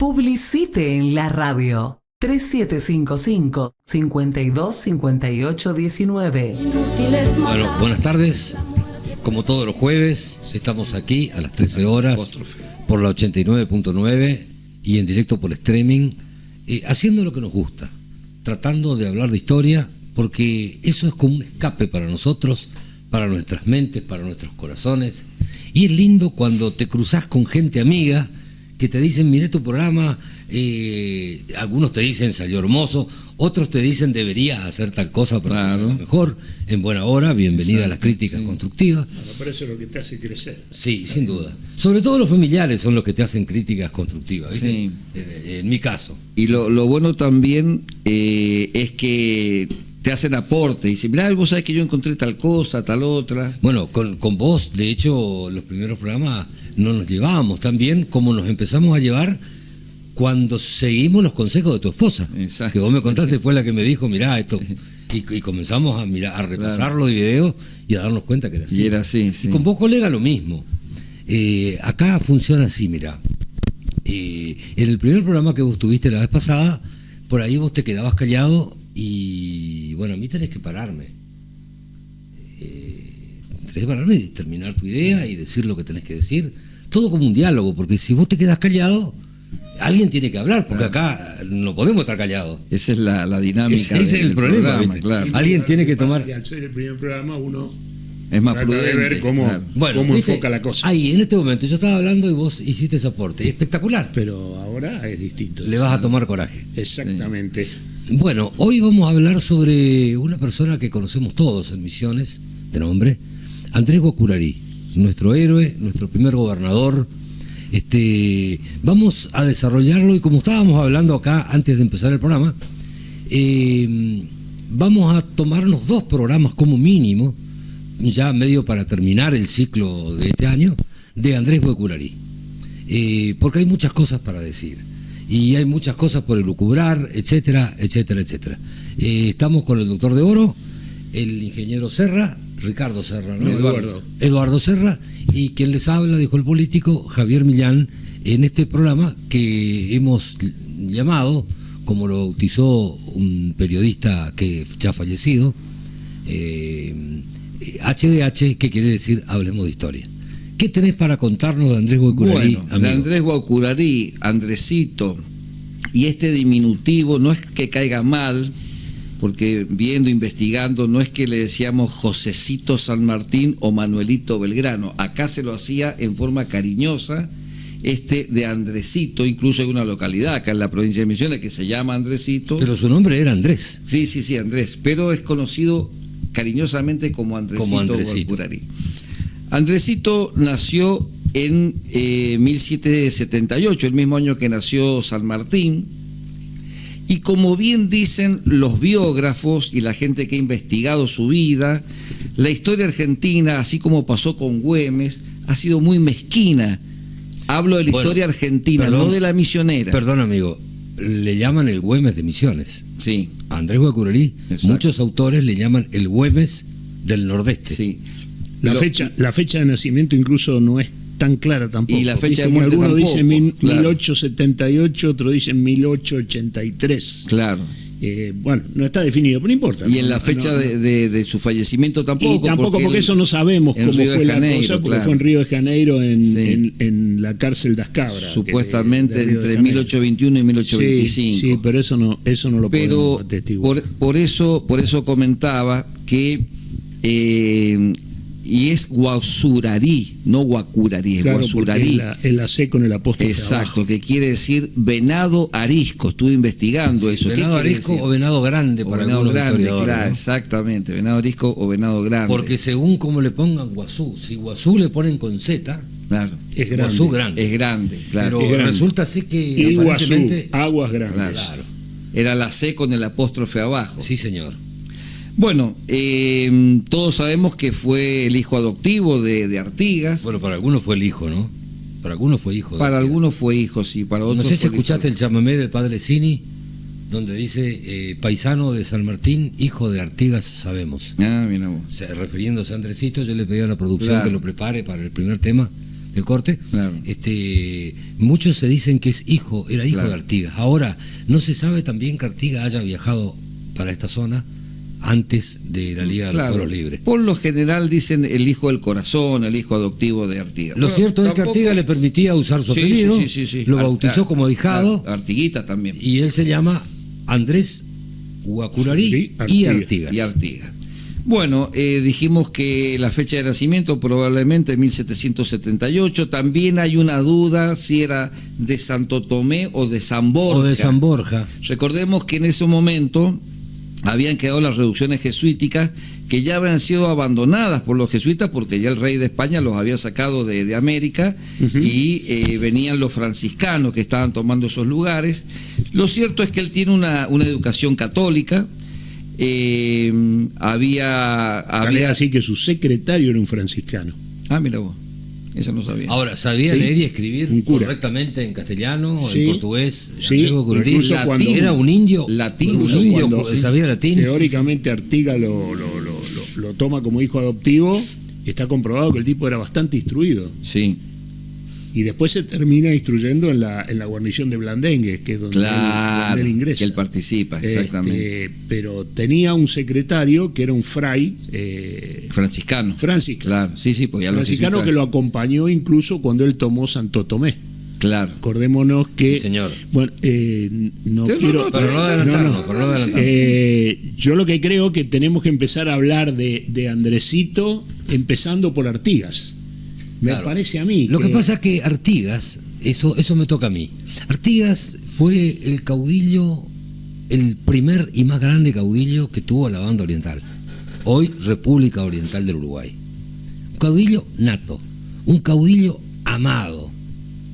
Publicite en la radio. 3755-525819. Bueno, buenas tardes. Como todos los jueves, estamos aquí a las 13 horas por la 89.9 y en directo por streaming, haciendo lo que nos gusta, tratando de hablar de historia, porque eso es como un escape para nosotros, para nuestras mentes, para nuestros corazones. Y es lindo cuando te cruzás con gente amiga que te dicen, miré tu programa, algunos te dicen salió hermoso, otros te dicen deberías hacer tal cosa para que sea mejor, en buena hora, bienvenida a las críticas constructivas. Bueno, pero eso es lo que te hace crecer. Sí, sin duda. Sobre todo los familiares son los que te hacen críticas constructivas, ¿viste? Sí. En mi caso. Y lo bueno también es que te hacen aporte, y dicen, mirá, vos sabés que yo encontré tal cosa, tal otra. Bueno, con vos, de hecho, los primeros programas no nos llevábamos tan bien como nos empezamos a llevar cuando seguimos los consejos de tu esposa. Exacto. Que vos me contaste, fue la que me dijo, mirá esto, y comenzamos a mirar, a repasar los videos y a darnos cuenta que era así. Y era así, sí. Y con vos, colega, lo mismo. Acá funciona así, mirá. En el primer programa que vos tuviste la vez pasada, por ahí vos te quedabas callado y, bueno, a mí tenés que pararme. Tenés que pararme y terminar tu idea y decir lo que tenés que decir. Todo como un diálogo, porque si vos te quedás callado, alguien tiene que hablar, porque acá no podemos estar callados. Esa es la dinámica. Ese es el problema, programa, claro. Alguien tiene que tomar. Al ser el primer programa, uno Es más trata prudente. de ver cómo, Bueno, cómo ¿viste? enfoca la cosa. Ahí, en este momento, yo estaba hablando y vos hiciste ese aporte. Espectacular. Pero ahora es distinto. Le vas a tomar coraje. Exactamente. Bueno, hoy vamos a hablar sobre una persona que conocemos todos en Misiones, de nombre, Andrés Guacurarí, nuestro héroe, nuestro primer gobernador. Vamos a desarrollarlo y como estábamos hablando acá antes de empezar el programa, vamos a tomarnos 2 programas como mínimo, ya medio para terminar el ciclo de este año, de Andrés Guacurarí, porque hay muchas cosas para decir y hay muchas cosas por elucubrar, etcétera, etcétera, etcétera. Estamos con el doctor de Oro, el ingeniero Serra, Ricardo Serra, ¿no? Eduardo Serra, y quien les habla, dijo el político, Javier Millán, en este programa que hemos llamado, como lo bautizó un periodista que ya ha fallecido, HDH, que quiere decir Hablemos de Historia. ¿Qué tenés para contarnos de Andrés Guacurarí? Bueno, de Andrés Guacurarí, Andresito, y este diminutivo no es que caiga mal, porque viendo, investigando, no es que le decíamos Josecito San Martín o Manuelito Belgrano, acá se lo hacía en forma cariñosa, de Andresito, incluso hay una localidad acá en la provincia de Misiones que se llama Andresito. Pero su nombre era Andrés. Sí, Andrés, pero es conocido cariñosamente como Andresito Guacurarí. Andresito nació en 1778, el mismo año que nació San Martín, y como bien dicen los biógrafos y la gente que ha investigado su vida, la historia argentina, así como pasó con Güemes, ha sido muy mezquina. Hablo de la historia argentina, no de la misionera. Perdón, amigo, le llaman el Güemes de Misiones. Sí. A Andrés Guacurarí, muchos autores le llaman el Güemes del Nordeste. Sí. La fecha de nacimiento incluso no es tan clara tampoco. Y la fecha de muerte algunos tampoco. dicen 1878, 1878, otros dicen 1883. Claro. Bueno, no está definido, pero no importa. Y en la fecha de su fallecimiento tampoco. Y tampoco porque eso no sabemos cómo fue la cosa, porque fue en Río de Janeiro, en la cárcel das Cabras. Supuestamente entre 1821 y 1825. Sí, pero eso no lo podemos atestiguar. Por eso comentaba que... y es Guasurarí, no Guacurarí, es Guasurarí. Es la C con el apóstrofe. Exacto, abajo. Que quiere decir venado arisco. Estuve investigando eso. Venado arisco o venado grande para algunos historiadores, claro, ¿no? Exactamente, venado arisco o venado grande. Porque según como le pongan Guazú, si Guazú le ponen con Z, claro, es grande. Guazú grande. Es grande, claro. Pero es grande. resulta así que Iguazú, aparentemente... aguas grandes. Claro. Era la C con el apóstrofe abajo. Sí, señor. Bueno, todos sabemos que fue el hijo adoptivo de Artigas. Bueno, para algunos fue el hijo, ¿no? Para algunos fue hijo. Para algunos fue hijo, sí. Para otros no sé si fue escuchaste el chamamé del padre Cini, donde dice, paisano de San Martín, hijo de Artigas, sabemos. Ah, mira vos. O sea, refiriéndose a Andresito, yo le pedí a la producción que lo prepare para el primer tema, del corte, claro. Muchos se dicen que era hijo claro. de Artigas. Ahora, no se sabe también que Artigas haya viajado para esta zona antes de la Liga de los Pueblos Libres. Por lo general dicen el hijo del corazón, el hijo adoptivo de Artigas. Lo cierto es que Artigas le permitía usar su apellido, sí. Lo bautizó como ahijado. Artiguita también. Y él se llama Andrés Guacurarí y Artigas. Bueno, dijimos que la fecha de nacimiento probablemente 1778. También hay una duda si era de Santo Tomé o de San Borja. Recordemos que en ese momento habían quedado las reducciones jesuíticas que ya habían sido abandonadas por los jesuitas porque ya el rey de España los había sacado de América y venían los franciscanos que estaban tomando esos lugares. Lo cierto es que él tiene una educación católica. Había así que su secretario era un franciscano. Mira vos, eso no sabía. Ahora, ¿sabía leer y escribir correctamente en castellano, en portugués? Incluso cuando era un indio latino, sabía latín. Teóricamente Artigas lo toma como hijo adoptivo. Está comprobado que el tipo era bastante instruido. Sí. Y después se termina instruyendo en la guarnición de Blandengues, que es donde él ingresa. Que él participa, exactamente. Pero tenía un secretario que era un fray franciscano. Claro, sí, pues ya franciscano que lo acompañó incluso cuando él tomó Santo Tomé. Claro. Acordémonos que... Sí, señor. Bueno, no quiero... Pero no adelantarnos. Yo lo que creo que tenemos que empezar a hablar de Andresito, empezando por Artigas. Me parece a mí. Lo que pasa es que Artigas, eso me toca a mí. Artigas fue el caudillo, el primer y más grande caudillo que tuvo la banda oriental. Hoy República Oriental del Uruguay. Un caudillo nato, un caudillo amado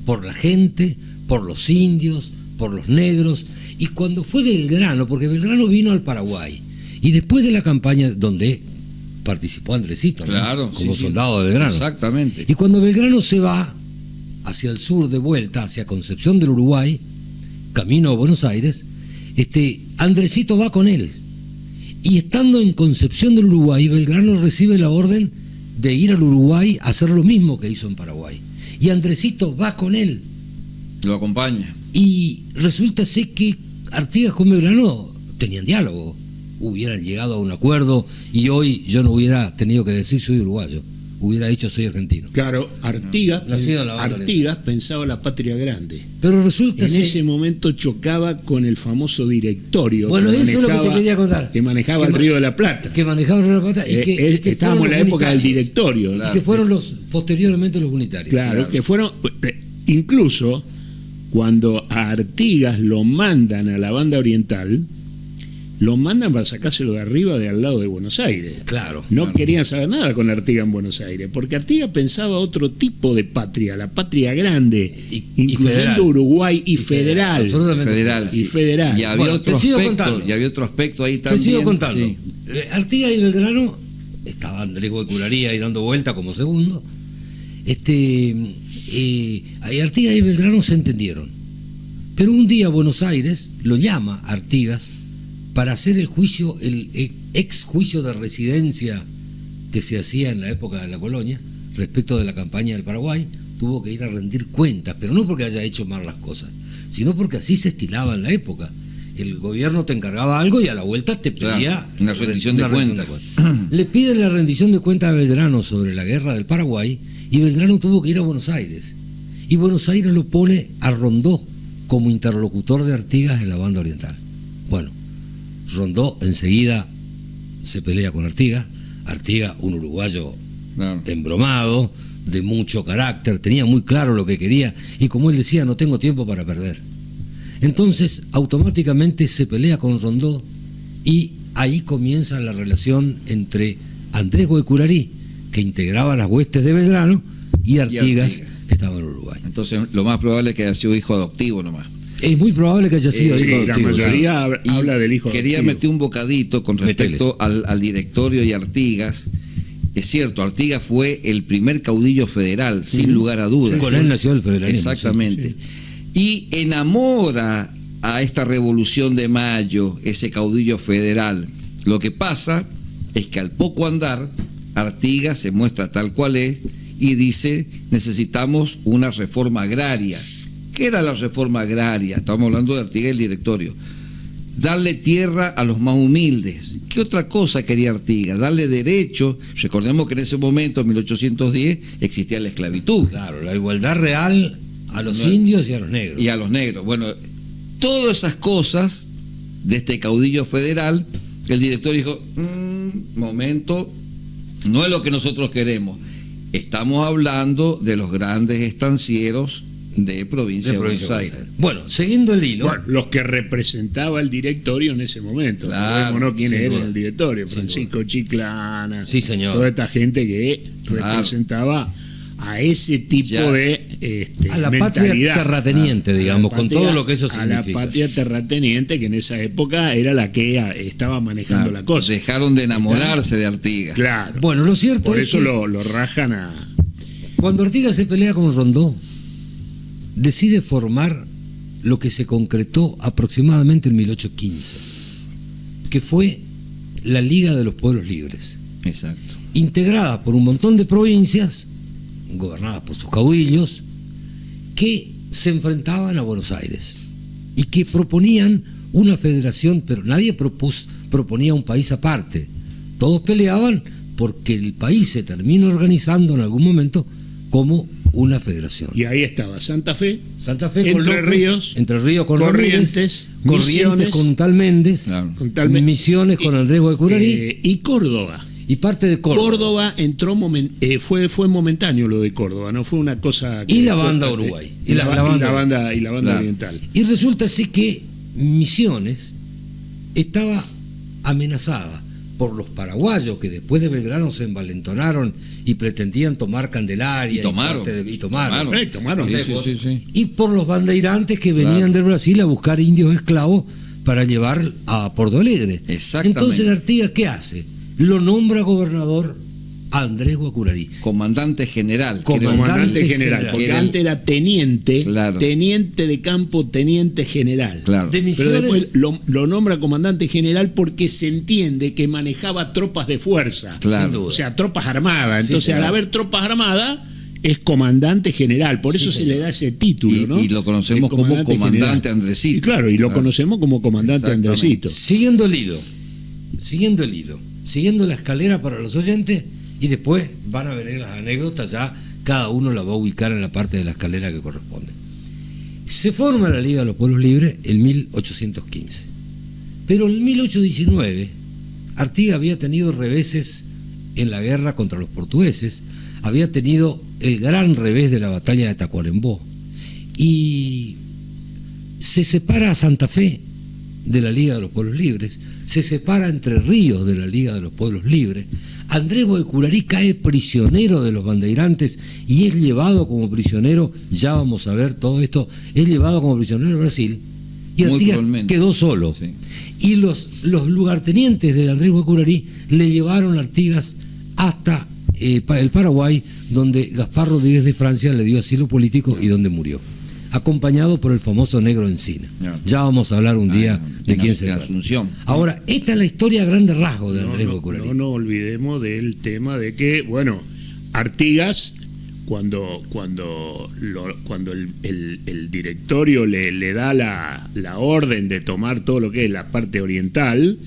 por la gente, por los indios, por los negros. Y cuando fue Belgrano, porque Belgrano vino al Paraguay, y después de la campaña donde participó Andresito, ¿no? Como soldado de Belgrano. Exactamente. Y cuando Belgrano se va hacia el sur de vuelta, hacia Concepción del Uruguay, camino a Buenos Aires, Andresito va con él. Y estando en Concepción del Uruguay, Belgrano recibe la orden de ir al Uruguay a hacer lo mismo que hizo en Paraguay. Y Andresito va con él. Lo acompaña. Y resulta ser que Artigas con Belgrano tenían diálogo. Hubieran llegado a un acuerdo y hoy yo no hubiera tenido que decir soy uruguayo, hubiera dicho soy argentino. Claro, Artigas pensaba la patria grande. Pero resulta en ese momento chocaba con el famoso directorio. Bueno, eso es lo que te quería contar. Que manejaba el Río de la Plata. Estábamos en la época del directorio. Y que fueron posteriormente los unitarios. Claro, que fueron, incluso cuando a Artigas lo mandan a la banda oriental, lo mandan para sacárselo de arriba, de al lado de Buenos Aires. No querían saber nada con Artigas en Buenos Aires, porque Artigas pensaba otro tipo de patria, la patria grande, incluyendo Uruguay y federal. Y había otro aspecto ahí también. Te sigo contando. Artigas y Belgrano, estaba Andrés Guacurarí ahí dando vuelta como segundo. Artigas y Belgrano se entendieron. Pero un día Buenos Aires lo llama Artigas para hacer el juicio, el ex juicio de residencia que se hacía en la época de la colonia respecto de la campaña del Paraguay. Tuvo que ir a rendir cuentas, pero no porque haya hecho mal las cosas, sino porque así se estilaba en la época. El gobierno te encargaba algo y a la vuelta te pedía una rendición de cuentas. Le piden la rendición de cuentas a Belgrano sobre la guerra del Paraguay y Belgrano tuvo que ir a Buenos Aires. Y Buenos Aires lo pone a Rondó como interlocutor de Artigas en la banda oriental. Bueno, Rondó enseguida se pelea con Artigas, un uruguayo embromado, de mucho carácter, tenía muy claro lo que quería y como él decía, no tengo tiempo para perder. Entonces automáticamente se pelea con Rondó y ahí comienza la relación entre Andrés Guacurarí, que integraba las huestes de Belgrano, y Artigas, que estaba en Uruguay. Entonces lo más probable es que haya sido hijo adoptivo nomás. Es muy probable que haya sido hijo adoptivo. La mayoría habla del hijo quería adoptivo. meter un bocadito con respecto al directorio y Artigas. Es cierto, Artigas fue el primer caudillo federal, sin lugar a dudas. Con él nació el federalismo. Exactamente. Y enamora a esta Revolución de Mayo, ese caudillo federal. Lo que pasa es que al poco andar, Artigas se muestra tal cual es y dice, necesitamos una reforma agraria. ¿Qué era la reforma agraria? Estamos hablando de Artigas y el directorio. Darle tierra a los más humildes. ¿Qué otra cosa quería Artigas? Darle derecho. Recordemos que en ese momento, en 1810, existía la esclavitud. Claro, la igualdad real a los indios y a los negros. Y a los negros. Bueno, todas esas cosas de este caudillo federal, el directorio dijo, momento, no es lo que nosotros queremos. Estamos hablando de los grandes estancieros de provincia de Buenos Aires. Bueno, siguiendo el hilo. Bueno, los que representaba el directorio en ese momento. Claro, ¿no? ¿Quiénes eran el directorio? Francisco Chiclana. Sí, señor. Toda esta gente que representaba a ese tipo de a la mentalidad. patria terrateniente, digamos, con todo lo que eso significa. A la patria terrateniente, que en esa época era la que estaba manejando la cosa. Dejaron de enamorarse de Artigas. Claro. Bueno, lo cierto Por es eso que lo rajan a... cuando Artigas se pelea con Rondó, decide formar lo que se concretó aproximadamente en 1815, que fue la Liga de los Pueblos Libres. Exacto. Integrada por un montón de provincias, gobernadas por sus caudillos, que se enfrentaban a Buenos Aires y que proponían una federación, pero nadie proponía un país aparte. Todos peleaban porque el país se terminó organizando en algún momento como una federación. Y ahí estaba Santa Fe con Entre Ríos, Entre Ríos con Corrientes, Corrientes con tal Méndez, claro, Misiones con el Riesgo de Curarí y Córdoba. Y parte de Córdoba. Córdoba entró fue momentáneo lo de Córdoba, no fue una cosa que, y la banda Uruguay y la banda claro, oriental. Y resulta así que Misiones estaba amenazada por los paraguayos que después de Belgrano se envalentonaron y pretendían tomar Candelaria y tomaron. Sí. Y por los bandeirantes que venían del Brasil a buscar indios esclavos para llevar a Porto Alegre. Exactamente. Entonces Artigas, ¿qué hace? Lo nombra gobernador a Andrés Guacuраrí. Comandante general. Comandante general, porque antes era teniente, claro, teniente de campo, teniente general. Claro. De Misiones, pero después lo nombra comandante general porque se entiende que manejaba tropas de fuerza. Claro. O sea, tropas armadas. Entonces, sí, claro, al haber tropas armadas, es comandante general. Por eso se le da ese título, ¿no? Y lo conocemos como comandante Andresito. Y claro, y lo conocemos como comandante Andresito. Siguiendo el hilo, siguiendo la escalera para los oyentes, y después van a venir las anécdotas, ya cada uno la va a ubicar en la parte de la escalera que corresponde. Se forma la Liga de los Pueblos Libres en 1815, pero en 1819 Artigas había tenido reveses en la guerra contra los portugueses, había tenido el gran revés de la batalla de Tacuarembó, y se separa a Santa Fe de la Liga de los Pueblos Libres, se separa Entre Ríos de la Liga de los Pueblos Libres. Andrés Guacuраrí cae prisionero de los bandeirantes y es llevado como prisionero, ya vamos a ver todo esto, es llevado como prisionero a Brasil, y Artigas quedó solo. Sí. Y los lugartenientes de Andrés Guacuраrí le llevaron a Artigas hasta el Paraguay, donde Gaspar Rodríguez de Francia le dio asilo político y donde murió, acompañado por el famoso Negro Encina. Ya vamos a hablar un día de quién se trata. Ahora, esta es la historia a grandes rasgos de Andrés Guacuраrí. No olvidemos del tema de que, bueno, Artigas, cuando el directorio le da la orden de tomar todo lo que es la parte oriental,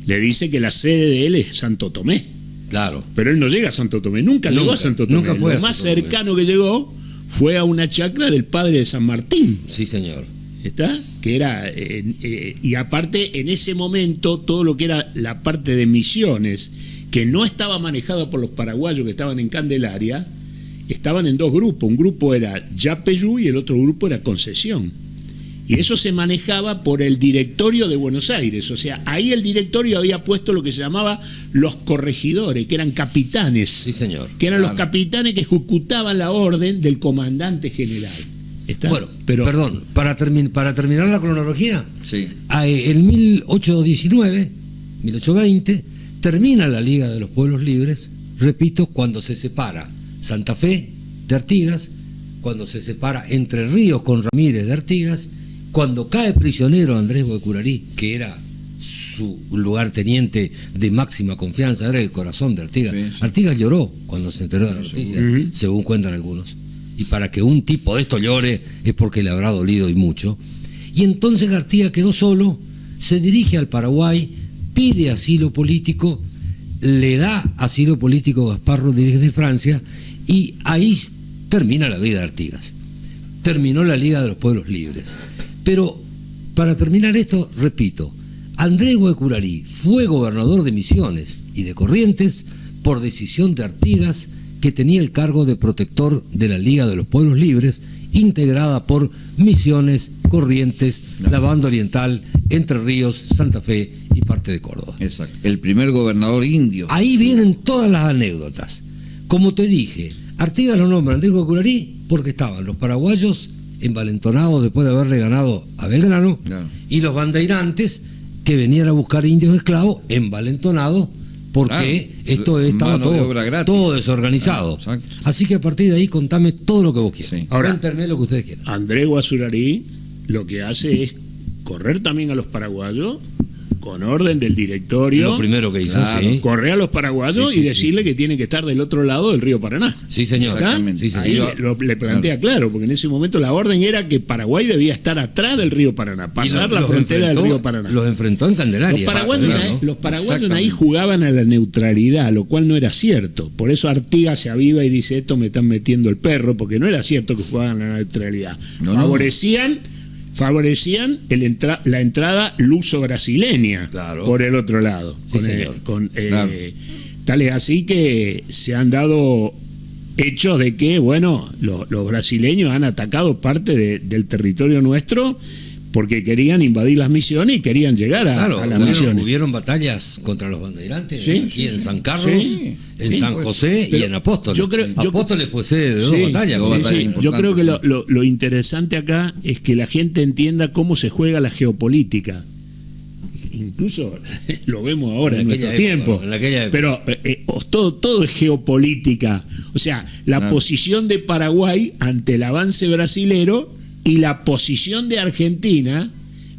le dice que la sede de él es Santo Tomé. Claro. Pero él no llega a Santo Tomé, nunca llegó a Santo Tomé. Nunca fue lo más cercano que llegó fue a una chacra del padre de San Martín. Sí, señor. ¿Está? Que era, y aparte en ese momento todo lo que era la parte de Misiones, que no estaba manejada por los paraguayos que estaban en Candelaria, estaban en dos grupos. Un grupo era Yapeyú y el otro grupo era Concesión. Y eso se manejaba por el directorio de Buenos Aires. O sea, ahí el directorio había puesto lo que se llamaba los corregidores, que eran capitanes. Sí, señor. Que eran los capitanes que ejecutaban la orden del comandante general. ¿Está? Bueno, perdón, para terminar la cronología, sí, en 1819, 1820, termina la Liga de los Pueblos Libres, repito, cuando se separa Santa Fe de Artigas, cuando se separa Entre Ríos con Ramírez de Artigas, cuando cae prisionero Andrés Guacuраrí, que era su lugarteniente de máxima confianza, era el corazón de Artigas. Sí. Artigas lloró cuando se enteró de la noticia, según cuentan algunos. Y para que un tipo de esto llore es porque le habrá dolido y mucho. Y entonces Artigas quedó solo, se dirige al Paraguay, pide asilo político, le da asilo político a Gaspar Rodríguez de Francia, y ahí termina la vida de Artigas. Terminó la Liga de los Pueblos Libres. Pero para terminar esto, repito, Andrés Guecurarí fue gobernador de Misiones y de Corrientes por decisión de Artigas, que tenía el cargo de protector de la Liga de los Pueblos Libres, integrada por Misiones, Corrientes, la Banda Oriental, Entre Ríos, Santa Fe y parte de Córdoba. Exacto. El primer gobernador indio. Ahí vienen todas las anécdotas. Como te dije, Artigas lo nombra Andrés Guecurarí porque estaban los paraguayos envalentonados después de haberle ganado a Belgrano, claro, y los bandeirantes que venían a buscar indios esclavos envalentonados porque esto estaba todo desorganizado. Así que a partir de ahí contame todo lo que vos quieras. Sí. Ahora, cuéntame lo que ustedes quieran. Andrés Guecurarí lo que hace es correr también a los paraguayos con orden del directorio. Lo primero que hizo, claro, sí. Correr a los paraguayos y decirle que tienen que estar del otro lado del río Paraná. Sí, señor. Sí, señor. Ahí le plantea claro, porque en ese momento la orden era que Paraguay debía estar atrás del río Paraná, pasar la frontera del río Paraná. Los enfrentó en Candelaria. Los paraguayos ahí jugaban a la neutralidad, lo cual no era cierto. Por eso Artigas se aviva y dice, esto me están metiendo el perro, porque no era cierto que jugaban a la neutralidad. Favorecían la entrada luso-brasileña, claro, por el otro lado. Sí, Tal es así que se han dado hechos de que, bueno, los brasileños han atacado parte del territorio nuestro porque querían invadir las misiones y querían llegar a las misiones. Hubieron batallas contra los bandeirantes, aquí en San Carlos, en San José y en Apóstoles. Apóstoles fue sede de dos batallas. Yo creo que lo interesante acá es que la gente entienda cómo se juega la geopolítica. Incluso lo vemos ahora en nuestro tiempo. Pero todo es geopolítica. O sea, la posición de Paraguay ante el avance brasilero y la posición de Argentina,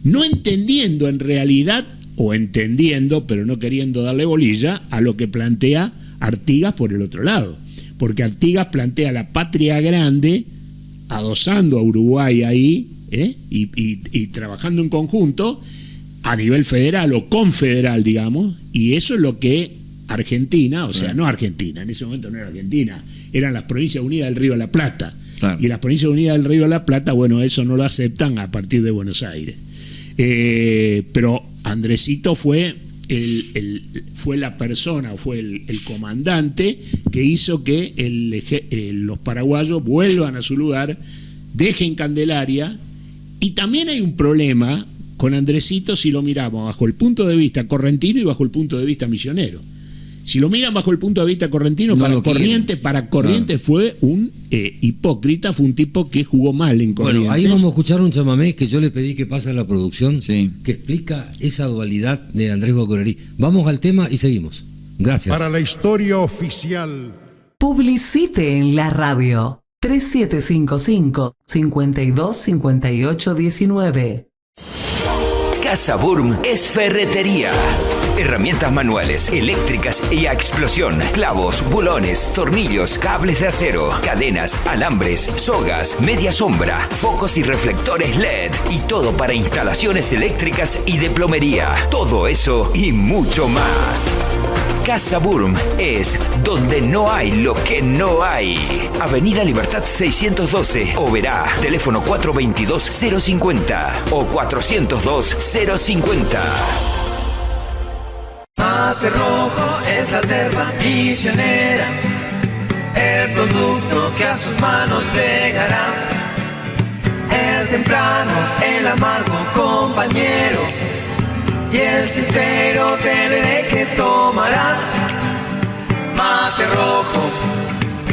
no entendiendo en realidad, o entendiendo, pero no queriendo darle bolilla, a lo que plantea Artigas por el otro lado. Porque Artigas plantea la patria grande, adosando a Uruguay ahí, y trabajando en conjunto, a nivel federal o confederal, digamos, y eso es lo que Argentina, o sea, no Argentina, en ese momento no era Argentina, eran las Provincias Unidas del Río de la Plata. Claro. Y las Provincias Unidas del Río de la Plata, bueno, eso no lo aceptan a partir de Buenos Aires. Pero Andresito fue la persona, o fue el comandante que hizo que los paraguayos vuelvan a su lugar, dejen Candelaria. Y también hay un problema con Andresito si lo miramos bajo el punto de vista correntino y bajo el punto de vista misionero. Si lo miran bajo el punto de vista correntino, para Corrientes fue un hipócrita, fue un tipo que jugó mal en Corrientes. Bueno, ahí vamos a escuchar un chamamé que yo le pedí que pase a la producción, que explica esa dualidad de Andrés Guecurarí. Vamos al tema y seguimos. Gracias. Para la historia oficial. Publicite en la radio. 3755-525819. Casa Burm es ferretería. Herramientas manuales, eléctricas y a explosión, clavos, bulones, tornillos, cables de acero, cadenas, alambres, sogas, media sombra, focos y reflectores LED y todo para instalaciones eléctricas y de plomería. Todo eso y mucho más. Casa Burm es donde no hay lo que no hay. Avenida Libertad 612, Oberá, teléfono 422-050 o 402-050. Mate rojo es la yerba misionera, el producto que a sus manos llegará. El temprano, el amargo compañero y el sincero tereré que tomarás. Mate rojo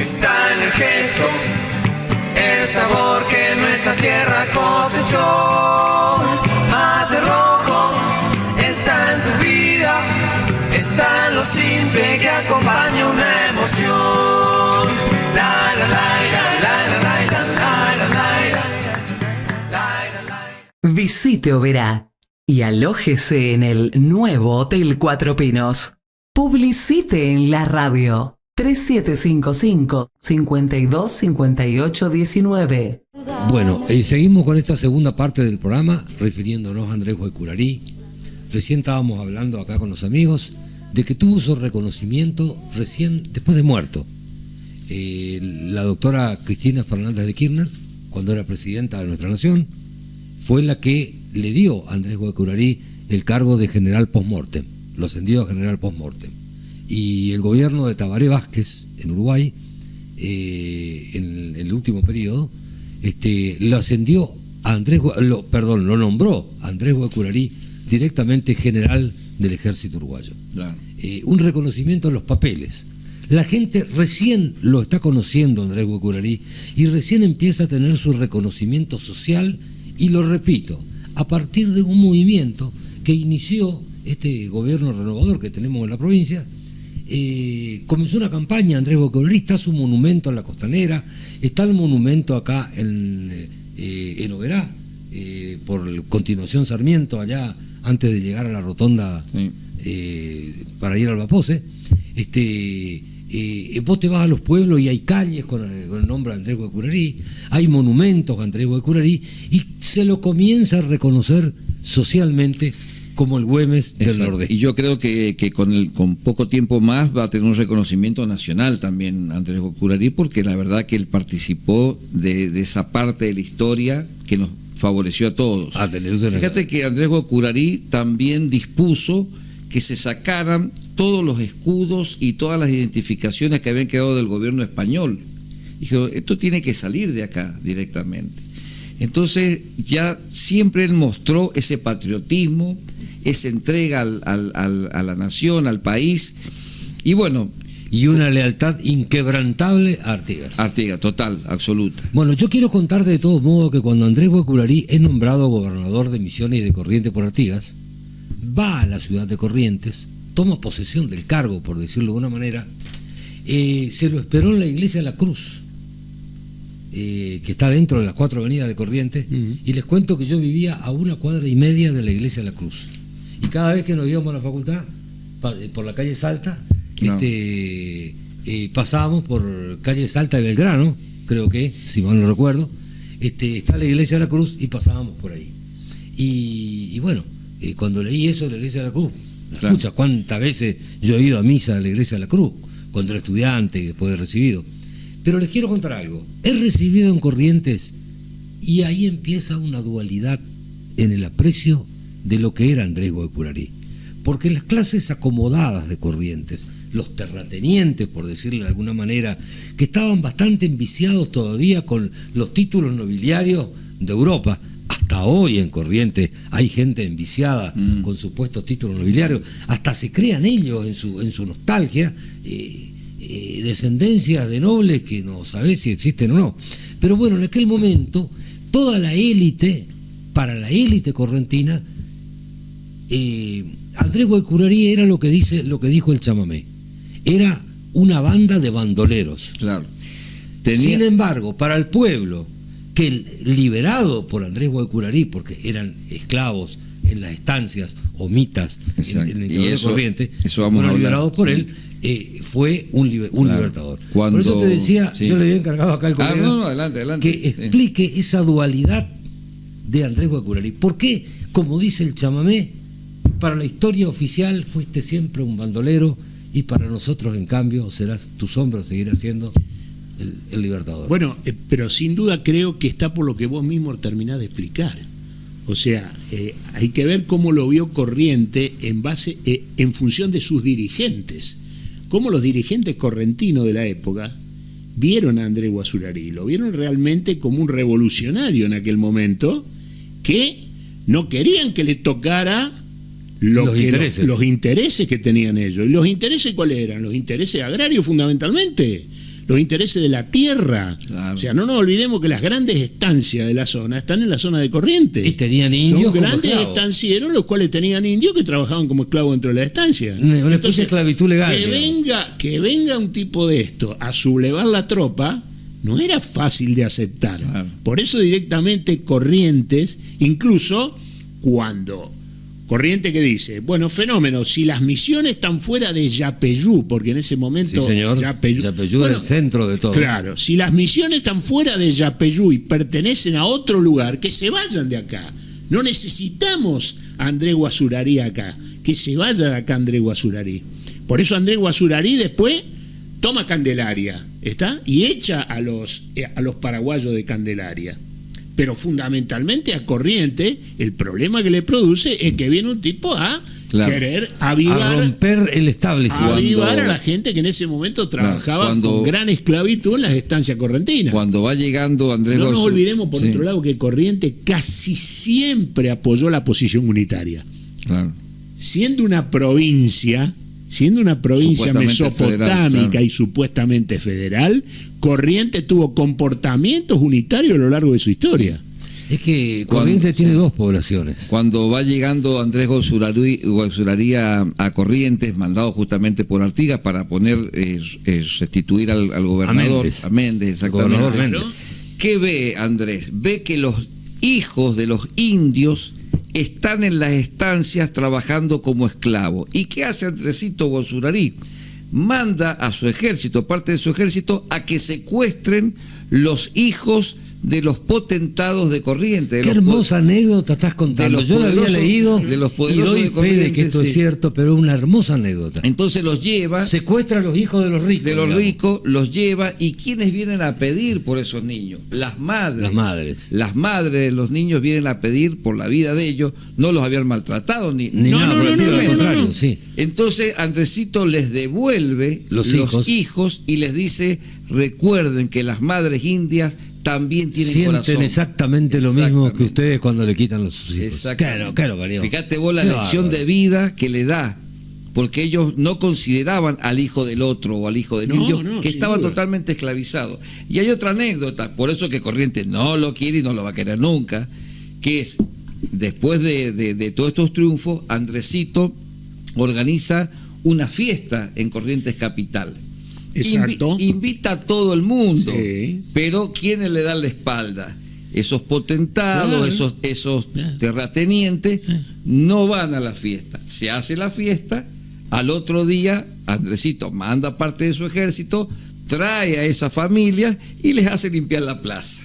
está en el gesto, el sabor que nuestra tierra cosechó. Mate rojo está en tu vida, está en lo simple que acompaña una emoción. La la la la la la la la la la la. Visite Oberá y alójese en el nuevo Hotel Cuatro Pinos. Publicite en la radio 3755-525819. Bueno, seguimos con esta segunda parte del programa, refiriéndonos a Andrés Guaycurarí. Recién estábamos hablando acá con los amigos de que tuvo su reconocimiento recién después de muerto. La doctora Cristina Fernández de Kirchner, cuando era presidenta de nuestra nación, fue la que le dio a Andrés Guaycurarí el cargo de general post-mortem, lo ascendió a general post-mortem. Y el gobierno de Tabaré Vázquez, en Uruguay, en el último periodo, lo ascendió a lo nombró a Andrés Guaycurarí directamente general del ejército uruguayo. Claro. Un reconocimiento en los papeles. La gente recién lo está conociendo, Andrés Guaycurarí, y recién empieza a tener su reconocimiento social, y lo repito, a partir de un movimiento que inició este gobierno renovador que tenemos en la provincia. Comenzó una campaña, Andrés Guaycurarí, está su monumento en la Costanera, está el monumento acá en Oberá, por continuación Sarmiento, allá antes de llegar a la rotonda, sí, para ir al Bapose. Vos te vas a los pueblos y hay calles con el nombre de Andrés Guaycurarí, hay monumentos a Andrés Guaycurarí, y se lo comienza a reconocer socialmente como el Güemes del Nordeste. Y yo creo que con poco tiempo más va a tener un reconocimiento nacional también Andrés Guaycurarí, porque la verdad que él participó de esa parte de la historia que nos favoreció a todos. Fíjate que Andrés Guaycurarí también dispuso que se sacaran todos los escudos y todas las identificaciones que habían quedado del gobierno español. Dijo, esto tiene que salir de acá directamente. Entonces ya siempre él mostró ese patriotismo, esa entrega a la nación, al país, y bueno... Y una lealtad inquebrantable a Artigas. Artigas, total, absoluta. Bueno, yo quiero contar de todos modos que cuando Andrés Guaycurarí es nombrado gobernador de Misiones y de Corrientes por Artigas, va a la ciudad de Corrientes, toma posesión del cargo, por decirlo de una manera, se lo esperó en la iglesia de la Cruz, que está dentro de las 4 avenidas de Corrientes, y les cuento que yo vivía a 1,5 cuadras de la iglesia de la Cruz. Y cada vez que nos íbamos a la facultad, por la calle Salta, pasábamos por calle Salta de Belgrano, creo que, si mal no recuerdo, está la iglesia de la Cruz y pasábamos por ahí. Y bueno, cuando leí eso de la iglesia de la Cruz, escucha cuántas veces yo he ido a misa de la iglesia de la Cruz, cuando era estudiante y después de recibido. Pero les quiero contar algo. He recibido en Corrientes y ahí empieza una dualidad en el aprecio de lo que era Andrés Guaycurarí. Porque las clases acomodadas de Corrientes, los terratenientes, por decirle de alguna manera, que estaban bastante enviciados todavía con los títulos nobiliarios de Europa, hasta hoy en Corrientes hay gente enviciada con supuestos títulos nobiliarios, hasta se crean ellos en su nostalgia, descendencias de nobles que no sabés si existen o no. Pero bueno, en aquel momento, toda la élite, para la élite correntina, Andrés Guaycurarí era lo que dijo el chamamé, era una banda de bandoleros. Claro. Sin embargo, para el pueblo, que liberado por Andrés Guaycurarí, porque eran esclavos en las estancias o mitas en el interior de Corrientes, fueron liberados por él, fue un libertador. Por eso te decía, yo le había encargado acá al colega adelante, que explique esa dualidad de Andrés Guaycurarí. ¿Por qué, como dice el chamamé, para la historia oficial fuiste siempre un bandolero y para nosotros, en cambio, tu sombra seguirá siendo el libertador? Bueno, pero sin duda creo que está por lo que vos mismo terminás de explicar. O sea, hay que ver cómo lo vio Corrientes en función de sus dirigentes. Cómo los dirigentes correntinos de la época vieron a Andrés Guaycurarí, lo vieron realmente como un revolucionario en aquel momento, que no querían que le tocara los intereses que tenían ellos. ¿Y los intereses cuáles eran? Los intereses agrarios fundamentalmente, los intereses de la tierra. Claro. O sea, no nos olvidemos que las grandes estancias de la zona están en la zona de Corrientes. Y tenían indios. Son grandes estancieros los cuales tenían indios que trabajaban como esclavos dentro de la estancia. Una especie de esclavitud legal. Que venga un tipo de esto a sublevar la tropa no era fácil de aceptar. Claro. Por eso directamente Corrientes, incluso cuando Corriente que dice, bueno, fenómeno, si las misiones están fuera de Yapeyú, porque en ese momento... Sí, señor. Yapeyú era el centro de todo. Claro, si las misiones están fuera de Yapeyú y pertenecen a otro lugar, que se vayan de acá. No necesitamos a Andrés Guazurarí acá, que se vaya de acá Andrés Guazurarí. Por eso Andrés Guazurarí después toma Candelaria, ¿está? Y echa a los paraguayos de Candelaria. Pero fundamentalmente a Corriente, el problema que le produce es que viene un tipo a querer avivar, a romper el establishment, avivar a la gente que en ese momento trabajaba con gran esclavitud en las estancias correntinas. Cuando va llegando Andrés No nos olvidemos, por otro lado, que Corriente casi siempre apoyó la posición unitaria. Claro. Siendo una provincia mesopotámica federal, y supuestamente federal, Corriente tuvo comportamientos unitarios a lo largo de su historia. Es que Corrientes tiene dos poblaciones. Cuando va llegando Andrés Guazurarí a Corrientes, mandado justamente por Artigas para poner, restituir al gobernador, a Méndez, exactamente. Gobernador Méndez. ¿Qué ve Andrés? Ve que los hijos de los indios están en las estancias trabajando como esclavos. ¿Y qué hace Andresito Guazurarí? Manda a su ejército, parte de su ejército, a que secuestren los hijos de los potentados de Corrientes. Qué hermosa anécdota estás contando. Yo la había leído de los y doy fe de que esto es cierto, pero una hermosa anécdota. Entonces los lleva, secuestra a los hijos de los ricos. De los ricos, los lleva. ¿Y quiénes vienen a pedir por esos niños? Las madres. Las madres. Las madres de los niños vienen a pedir por la vida de ellos. No los habían maltratado ni nada, por el contrario. Sí. Entonces Andresito les devuelve los hijos y les dice: recuerden que las madres indias también tienen sienten corazón. Exactamente lo mismo que ustedes cuando le quitan los hijos. Claro, cariño. Fíjate vos la lección de vida que le da, porque ellos no consideraban al hijo del otro o al hijo del indio, que estaba totalmente esclavizado. Y hay otra anécdota, por eso que Corrientes no lo quiere y no lo va a querer nunca, que es, después de todos estos triunfos, Andresito organiza una fiesta en Corrientes Capital. Exacto. Invita a todo el mundo, pero ¿quiénes le dan la espalda? Esos potentados, esos terratenientes no van a la fiesta. Se hace la fiesta, al otro día Andresito manda parte de su ejército, trae a esa familia y les hace limpiar la plaza.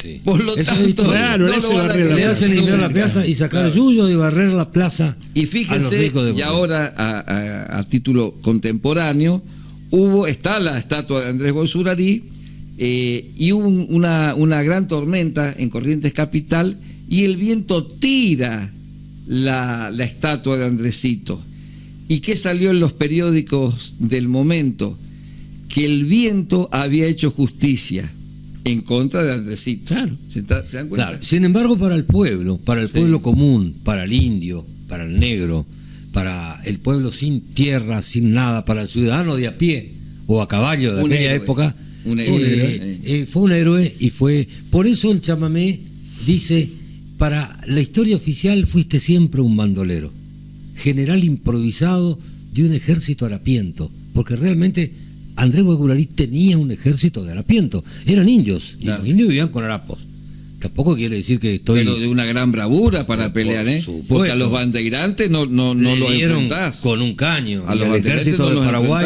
Sí. Por lo tanto, le hacen limpiar la plaza y sacar yuyo y barrer la plaza. Y fíjense, y ahora a título contemporáneo, está la estatua de Andrés Guazurarí, y hubo una gran tormenta en Corrientes Capital y el viento tira la estatua de Andresito. ¿Y qué salió en los periódicos del momento? Que el viento había hecho justicia en contra de Andresito. Claro. ¿Se dan cuenta? Claro. Sin embargo, para el pueblo común, para el indio, para el negro, para el pueblo sin tierra, sin nada, para el ciudadano de a pie o a caballo de aquella época, fue un héroe. Y fue por eso el chamamé dice: para la historia oficial fuiste siempre un bandolero, general improvisado de un ejército harapiento, porque realmente Andrés Guazurarí tenía un ejército de harapiento, eran indios, y los indios vivían con harapos. Tampoco quiere decir que pero de una gran bravura para pelear, porque a los bandeirantes no los enfrentás con un caño. A los ejércitos de Paraguay,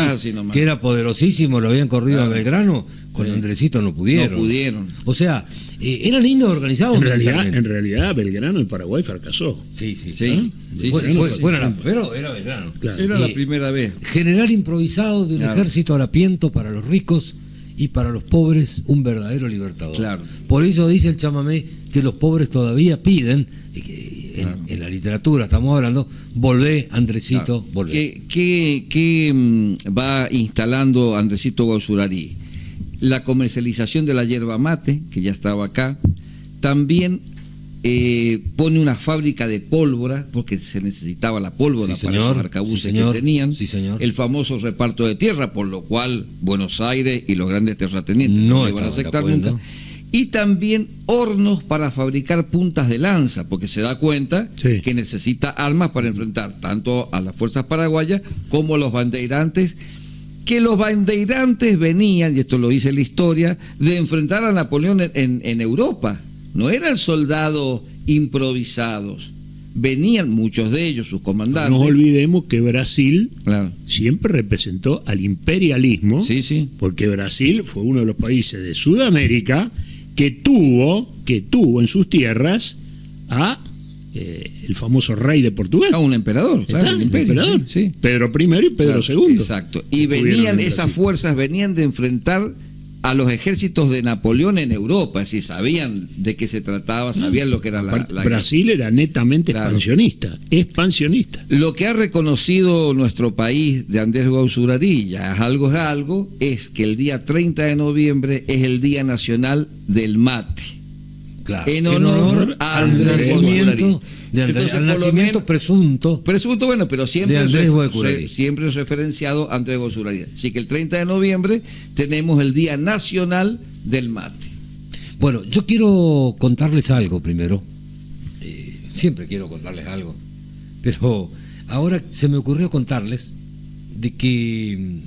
que era poderosísimo, lo habían corrido a Belgrano, con Andresito no pudieron. O sea, eran indios organizados. En realidad Belgrano en Paraguay fracasó. Pero era Belgrano. Claro. Era la primera vez. General improvisado de un ejército harapiento, para los ricos y para los pobres un verdadero libertador. Claro. Por eso dice el chamamé que los pobres todavía piden, en la literatura estamos hablando, volvé, Andresito, volvé. ¿Qué va instalando Andresito Guazurarí? La comercialización de la yerba mate, que ya estaba acá. También pone una fábrica de pólvora, porque se necesitaba la pólvora para esos arcabuces que tenían. El famoso reparto de tierra, por lo cual Buenos Aires y los grandes terratenientes no iban a aceptar nunca. Y también hornos para fabricar puntas de lanza, porque se da cuenta que necesita armas para enfrentar tanto a las fuerzas paraguayas como a los bandeirantes, que los bandeirantes venían, y esto lo dice la historia, de enfrentar a Napoleón en Europa. No eran soldados improvisados. venían muchos de ellos, sus comandantes. No nos olvidemos que Brasil claro. siempre representó al imperialismo, sí, sí. porque Brasil fue uno de los países de Sudamérica que tuvo en sus tierras a el famoso rey de Portugal. Un emperador, claro, el emperador, sí. Pedro I y Pedro claro, II. Exacto. Y esas fuerzas venían de enfrentar a los ejércitos de Napoleón en Europa, es decir, sabían de qué se trataba, sabían lo que era la Brasil guerra. era netamente expansionista. Lo que ha reconocido nuestro país de Andrés Gauzurarí, ya es algo, es que el día 30 de noviembre es el Día Nacional del Mate. Claro. En honor a Andrés Gauzurarí. Al nacimiento presunto, bueno, pero siempre de Andrés Gauzurarí. Siempre es referenciado a Andrés Gauzurarí. Así que el 30 de noviembre tenemos el Día Nacional del Mate. Bueno, yo quiero contarles algo primero. Siempre quiero contarles algo, pero ahora se me ocurrió contarles de que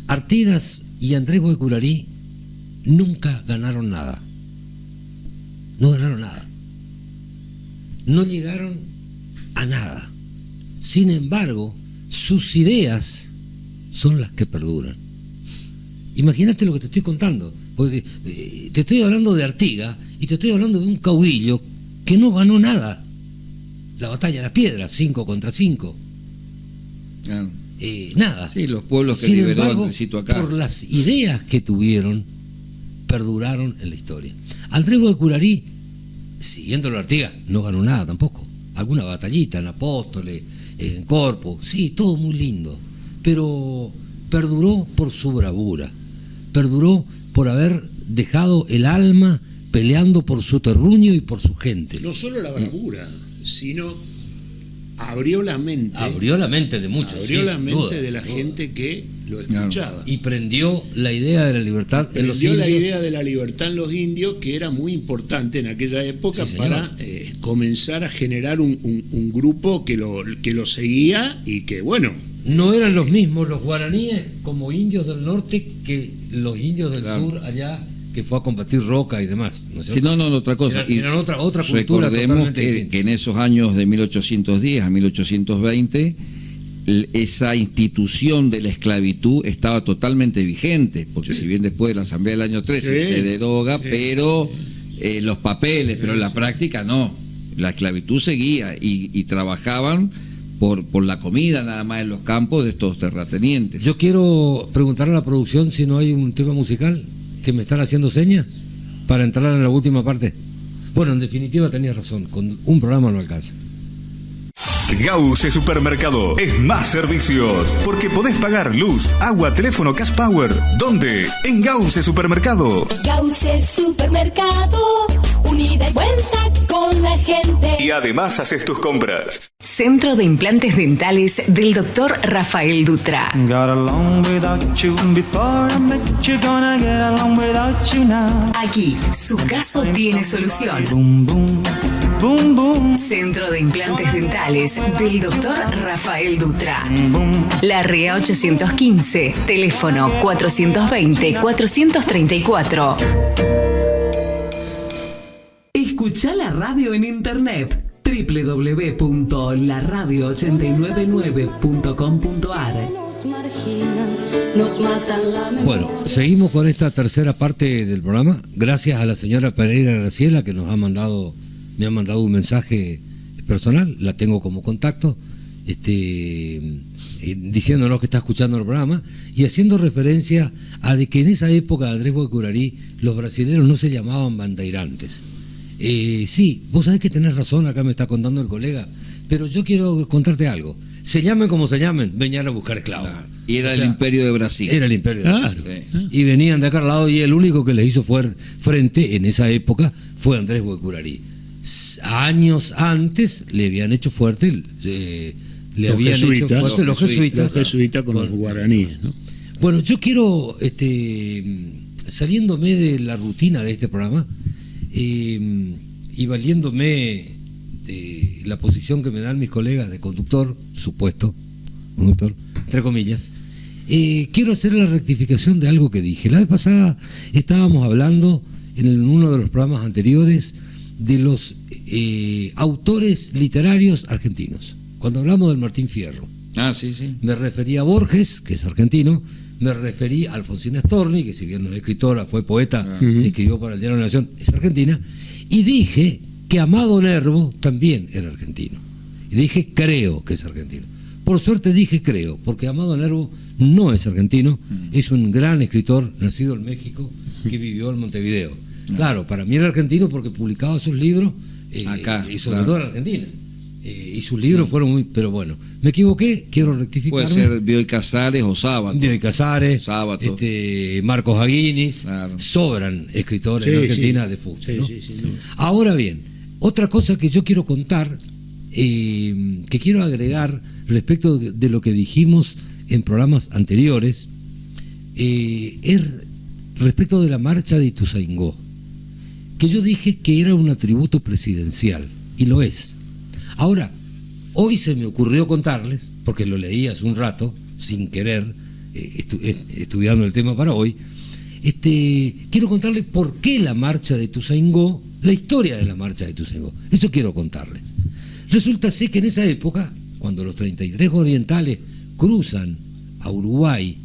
Artigas y Andrés Gauzurarí nunca ganaron nada. No ganaron nada. No llegaron a nada. Sin embargo, sus ideas son las que perduran. Imagínate lo que te estoy contando, porque te estoy hablando de Artigas y te estoy hablando de un caudillo que no ganó nada. La batalla de las piedras, 5 contra 5. Claro. Nada. Sí, los pueblos que Sin liberó embargo, Andresito acá. por las ideas que tuvieron, perduraron en la historia. Andrés Gauzurarí, siguiéndolo a Artigas, no ganó nada tampoco. Alguna batallita en Apóstoles, en Corpus, sí, todo muy lindo. Pero perduró por su bravura, perduró por haber dejado el alma peleando por su terruño y por su gente. No solo la bravura, sino abrió la mente. Abrió la mente de muchos. Abrió la mente de la gente que lo escuchaba. Y prendió la idea de la libertad en los indios. Prendió la idea de la libertad en los indios, que era muy importante en aquella época, sí, para comenzar a generar un grupo que lo seguía y que, bueno... No eran los mismos los guaraníes como indios del norte que los indios del sur allá, que fue a combatir Roca y demás. ¿No es cierto? Sí, no, otra cosa. Eran otra cultura. Recordemos que en esos años de 1810 a 1820 esa institución de la esclavitud estaba totalmente vigente, porque si bien después de la Asamblea del año 13 se deroga, pero los papeles, pero en la práctica no. La esclavitud seguía y trabajaban por la comida nada más en los campos de estos terratenientes. Yo quiero preguntar a la producción si no hay un tema musical que me están haciendo señas para entrar en la última parte. Bueno, en definitiva tenías razón, con un programa no alcanza. Gauze Supermercado es más servicios, porque podés pagar luz, agua, teléfono, Cash Power. ¿Dónde? En Gauze Supermercado. Gauze Supermercado, unida y vuelta con la gente. Y además haces tus compras. Centro de Implantes Dentales del Dr. Rafael Dutra. Aquí, su caso tiene solución. Centro de Implantes Dentales del Dr. Rafael Dutra. La REA 815, teléfono 420-434. Escuchá la radio en internet www.laradio899.com.ar. Bueno, seguimos con esta tercera parte del programa. Gracias a la señora Pereira Graciela, que me ha mandado un mensaje personal, la tengo como contacto, diciéndonos que está escuchando el programa y haciendo referencia a de que en esa época de Andrés Gauzurarí los brasileños no se llamaban bandeirantes. Sí, vos sabés que tenés razón, acá me está contando el colega, pero yo quiero contarte algo. Se llamen como se llamen, venían a buscar esclavos. Y era el imperio de Brasil. Era el imperio de Brasil. Sí. Y venían de acá al lado, y el único que les hizo frente en esa época fue Andrés Gauzurarí. Años antes le habían hecho fuerte, los jesuitas con los guaraníes, ¿no? Bueno, yo quiero, saliéndome de la rutina de este programa y valiéndome de la posición que me dan mis colegas de conductor, supuesto conductor, entre comillas, quiero hacer la rectificación de algo que dije. La vez pasada estábamos hablando en uno de los programas anteriores de los autores literarios argentinos. Cuando hablamos del Martín Fierro, sí. me refería a Borges, que es argentino, me referí a Alfonsina Storni, que si bien no es escritora, fue poeta, escribió para el Diario de la Nación, es argentina, y dije que Amado Nervo también era argentino. Y dije creo que es argentino. Por suerte dije creo, porque Amado Nervo no es argentino, es un gran escritor nacido en México que vivió en Montevideo. Claro, para mí era argentino porque publicaba sus libros acá, y sobre todo en Argentina. Y sus libros fueron muy... Pero bueno, me equivoqué, quiero rectificar. Puede ser Bioy Casares o Sábato. Bioy Casares, Marcos Aguinis, sobran escritores en Argentina de fútbol. ¿No? Ahora bien, otra cosa que yo quiero contar, que quiero agregar respecto de lo que dijimos en programas anteriores, es respecto de la marcha de Ituzaingó, que yo dije que era un atributo presidencial, y lo es. Ahora, hoy se me ocurrió contarles, porque lo leí hace un rato, sin querer, estudiando el tema para hoy, quiero contarles por qué la marcha de Ituzaingó, la historia de la marcha de Ituzaingó. Eso quiero contarles. Resulta ser que en esa época, cuando los 33 orientales cruzan a Uruguay,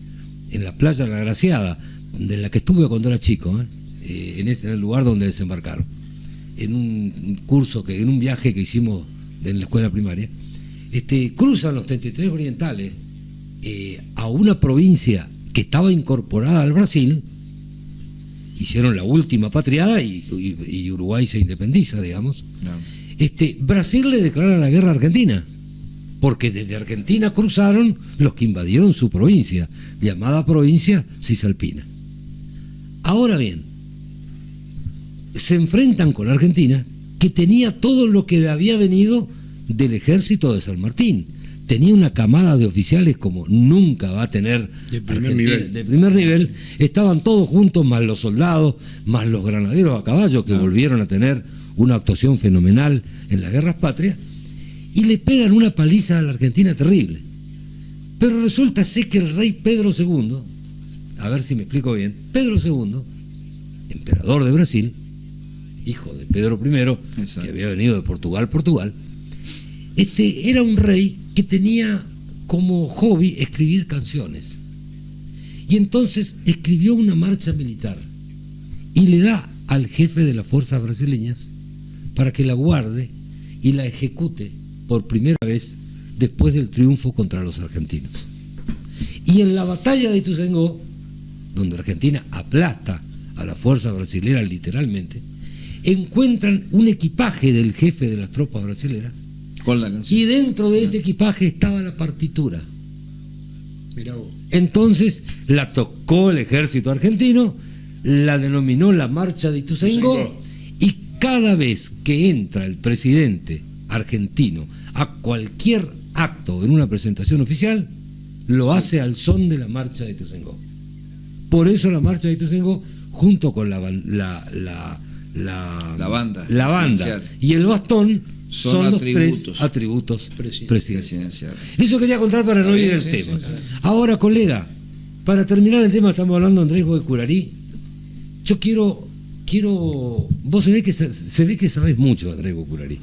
en la playa de la Graciada, de la que estuve cuando era chico, en el lugar donde desembarcaron, en un viaje que hicimos en la escuela primaria, cruzan los 33 orientales a una provincia que estaba incorporada al Brasil, hicieron la última patriada y Uruguay se independiza, digamos. Brasil le declara la guerra a Argentina, porque desde Argentina cruzaron los que invadieron su provincia, llamada provincia Cisalpina. Ahora bien, se enfrentan con Argentina, que tenía todo lo que había venido del ejército de San Martín. Tenía una camada de oficiales como nunca va a tener de primer nivel. Estaban todos juntos, más los soldados, más los granaderos a caballo, que volvieron a tener una actuación fenomenal en las guerras patrias, y le pegan una paliza a la Argentina terrible. Pero resulta ser que el rey Pedro II, a ver si me explico bien, Pedro II, emperador de Brasil, hijo de Pedro I, que había venido de Portugal, era un rey que tenía como hobby escribir canciones. Y entonces escribió una marcha militar y le da al jefe de las fuerzas brasileñas para que la guarde y la ejecute por primera vez después del triunfo contra los argentinos. Y en la batalla de Ituzaingó, donde Argentina aplasta a la fuerza brasilera literalmente, encuentran un equipaje del jefe de las tropas brasileras, con la canción, y dentro de ese equipaje estaba la partitura. Entonces la tocó el ejército argentino, la denominó la marcha de Ituzaingó, y cada vez que entra el presidente argentino a cualquier acto en una presentación oficial, lo hace al son de la marcha de Ituzaingó. Por eso la marcha de Ituzaingó, junto con la banda y el bastón, son los tres atributos presidenciales. Eso quería contar para no ir del tema. Ahora, colega, para terminar el tema, estamos hablando de Andrés Guaycurarí. Yo quiero vos se ve que sabés mucho de Andrés Guaycurarí.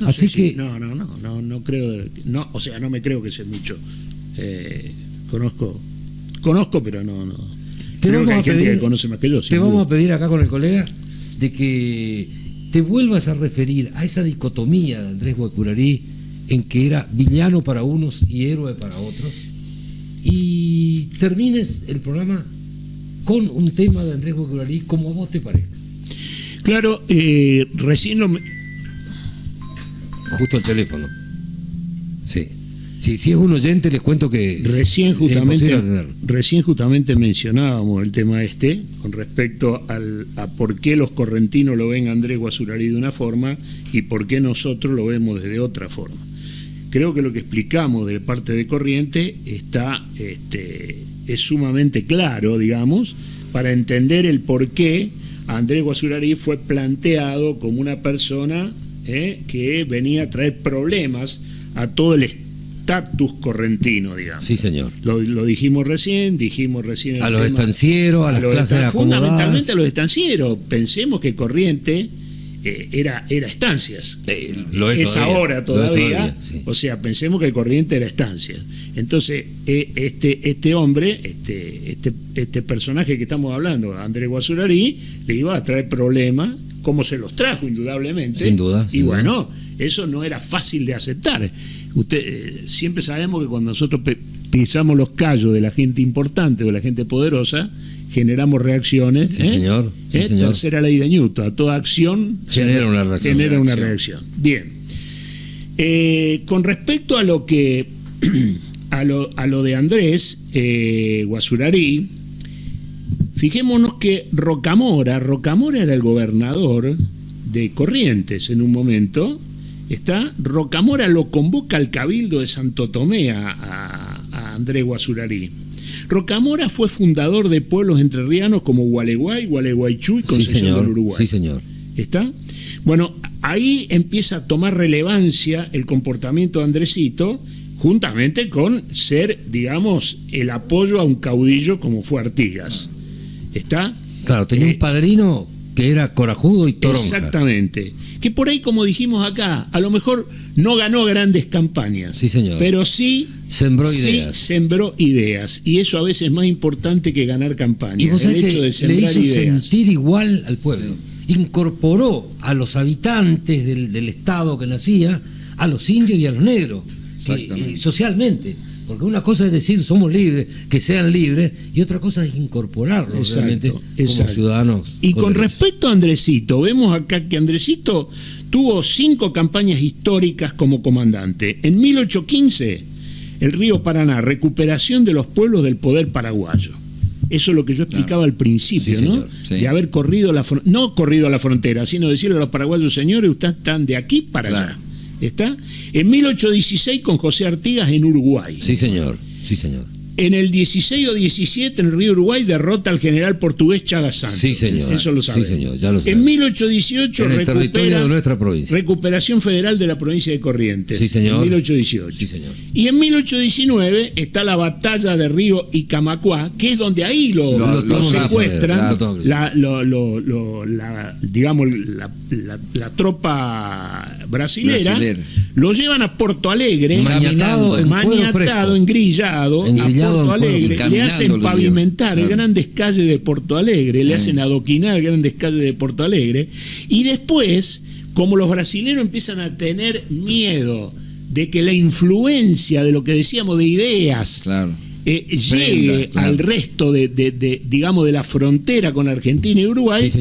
Así que no creo, o sea, no me creo que sé mucho. Conozco, pero no. Creo que hay gente que conoce más que yo. Te vamos a pedir acá con el colega de que te vuelvas a referir a esa dicotomía de Andrés Guaycurarí, en que era villano para unos y héroe para otros, y termines el programa con un tema de Andrés Guaycurarí como a vos te parezca. Claro, recién justo el teléfono. Sí. Si es un oyente, les cuento que recién justamente mencionábamos el tema con respecto a por qué los correntinos lo ven a Andrés Guaycurarí de una forma y por qué nosotros lo vemos de otra forma. Creo que lo que explicamos de parte de Corriente es sumamente claro, digamos, para entender el por qué Andrés Guaycurarí fue planteado como una persona que venía a traer problemas a todo el estatus correntino, digamos. Sí, señor. Lo dijimos recién a los estancieros, a las clases acomodadas. Fundamentalmente a los estancieros. Pensemos que Corriente era Estancias. Lo es ahora todavía. Sí. O sea, pensemos que el Corriente era Estancias. Entonces, este hombre, este personaje que estamos hablando, Andrés Guazurarí, le iba a traer problemas, como se los trajo indudablemente. Sin duda. Y bueno, eso no era fácil de aceptar. Siempre sabemos que cuando nosotros pisamos los callos de la gente importante o de la gente poderosa, generamos reacciones. Sí, señor. Sí, señor. Tercera ley de Newton: a toda acción genera una reacción. Bien. Con respecto a lo que a lo de Andrés Guazurarí, fijémonos que Rocamora era el gobernador de Corrientes en un momento. Rocamora lo convoca al Cabildo de Santo Tomé a Andrés Guazurarí. Rocamora fue fundador de pueblos entrerrianos como Gualeguay, Gualeguaychú y Concepción del Uruguay. Sí, señor. ¿Está? Bueno, ahí empieza a tomar relevancia el comportamiento de Andresito, juntamente con ser, digamos, el apoyo a un caudillo como fue Artigas. ¿Está? Claro, tenía un padrino que era corajudo y toronja. Exactamente. Que por ahí, como dijimos acá, a lo mejor no ganó grandes campañas. Sí, señor. Pero sí sembró ideas. Sembró ideas. Y eso a veces es más importante que ganar campañas. Y vos el sabés hecho que de sembrar le hizo ideas. sentir igual al pueblo. Incorporó a los habitantes del estado que nacía, a los indios y a los negros. Socialmente. Porque una cosa es decir somos libres, que sean libres, y otra cosa es incorporarlos realmente como ciudadanos. Y con respecto a Andresito, vemos acá que Andresito tuvo 5 campañas históricas como comandante. En 1815, el río Paraná, recuperación de los pueblos del poder paraguayo. Eso es lo que yo explicaba al principio, ¿no? Sí. De haber corrido no corrido a la frontera, sino decirle a los paraguayos: señores, ustedes están de aquí para allá. ¿Está? En 1816 con José Artigas en Uruguay. Sí, señor. Sí, señor. En el 16 o 17 en el río Uruguay derrota al general portugués Chagas Santos. Sí, señor. Eso lo sabemos. Sí, señor, ya lo sabemos. En 1818 en el territorio de nuestra provincia. Recuperación federal de la provincia de Corrientes. Sí, señor. En 1818. Sí, señor. Y en 1819 está la batalla de Río Icamacuá, que es donde ahí lo secuestran, digamos, la tropa brasilera. Lo llevan a Porto Alegre, maniatado, engrillado, a Porto Alegre, le hacen pavimentar grandes calles de Porto Alegre, le hacen adoquinar grandes calles de Porto Alegre, y después, como los brasileños empiezan a tener miedo de que la influencia de lo que decíamos de ideas llegue al resto digamos, de la frontera con Argentina y Uruguay,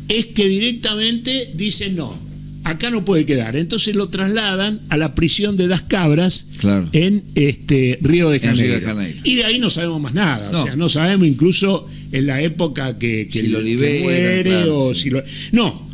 es que directamente dicen no. Acá no puede quedar. Entonces lo trasladan a la prisión de Das Cabras en Río de Janeiro. Y de ahí no sabemos más nada. O sea, no sabemos incluso en la época que si lo libera, muere o si lo... No.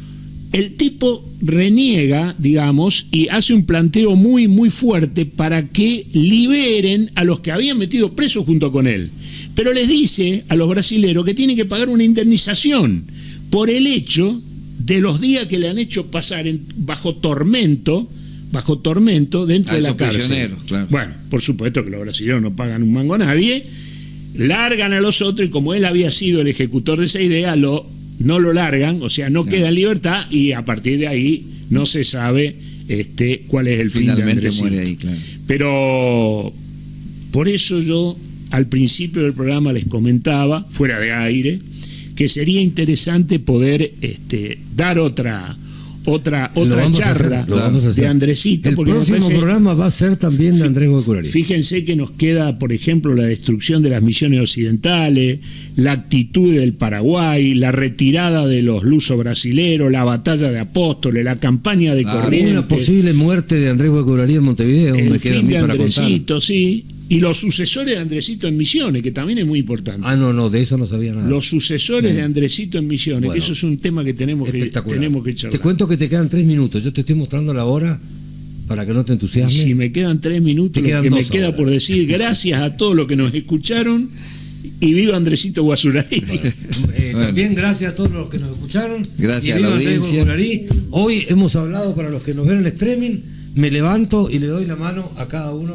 El tipo reniega, digamos, y hace un planteo muy, muy fuerte para que liberen a los que habían metido presos junto con él. Pero les dice a los brasileros que tienen que pagar una indemnización por el hecho de los días que le han hecho pasar bajo tormento dentro de la cárcel. Bueno, por supuesto que los brasileños no pagan un mango a nadie, largan a los otros, y como él había sido el ejecutor de esa idea, no lo largan, o sea, no queda en libertad, y a partir de ahí no se sabe cuál es el fin de Andresito. Muere ahí, Pero por eso yo al principio del programa les comentaba, fuera de aire, que sería interesante poder dar otra charla de Andresito. El próximo programa va a ser también de Andrés Guazurarí. Fíjense que nos queda, por ejemplo, la destrucción de las misiones occidentales, la actitud del Paraguay, la retirada de los lusos brasileros, la batalla de Apóstoles, la campaña de Corrientes. Una posible muerte de Andrés Guazurarí en Montevideo. El fin de Andresito, sí. Y los sucesores de Andresito en Misiones, que también es muy importante. No, de eso no sabía nada. Los sucesores de Andresito en Misiones, que eso es un tema que tenemos que charlar. Te cuento que te quedan 3 minutos. Yo te estoy mostrando la hora para que no te entusiasmes. Si me quedan 3 minutos, lo que me queda por decir, gracias a todos los que nos escucharon, y viva Andresito Guazurarí. También gracias a todos los que nos escucharon. Gracias a la audiencia. Hoy hemos hablado, para los que nos ven en el streaming, me levanto y le doy la mano a cada uno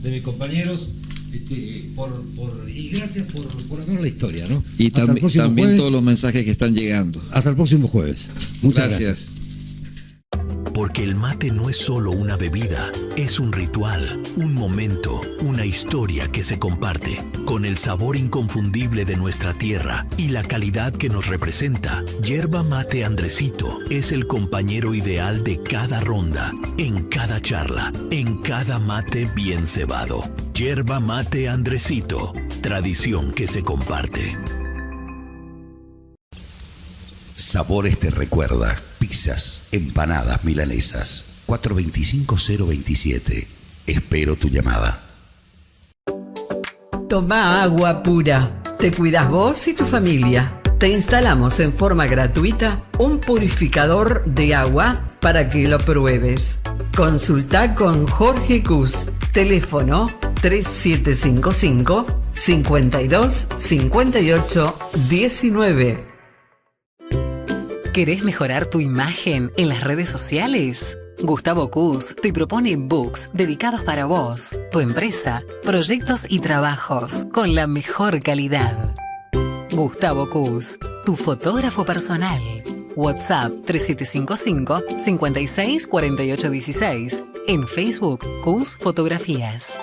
de mis compañeros, y gracias por amar la historia, ¿no? Y también todos los mensajes que están llegando. Hasta el próximo jueves. Muchas gracias. Porque el mate no es solo una bebida, es un ritual, un momento, una historia que se comparte. Con el sabor inconfundible de nuestra tierra y la calidad que nos representa, Yerba Mate Andresito es el compañero ideal de cada ronda, en cada charla, en cada mate bien cebado. Yerba Mate Andresito, tradición que se comparte. Sabores te recuerda. Pizzas, empanadas milanesas. 425-027. Espero tu llamada. Toma agua pura. Te cuidas vos y tu familia. Te instalamos en forma gratuita un purificador de agua para que lo pruebes. Consulta con Jorge Cus. Teléfono 3755 52 58 19. ¿Querés mejorar tu imagen en las redes sociales? Gustavo Cus te propone books dedicados para vos, tu empresa, proyectos y trabajos con la mejor calidad. Gustavo Cus, tu fotógrafo personal. WhatsApp 3755 56 48 16. En Facebook, Cus Fotografías.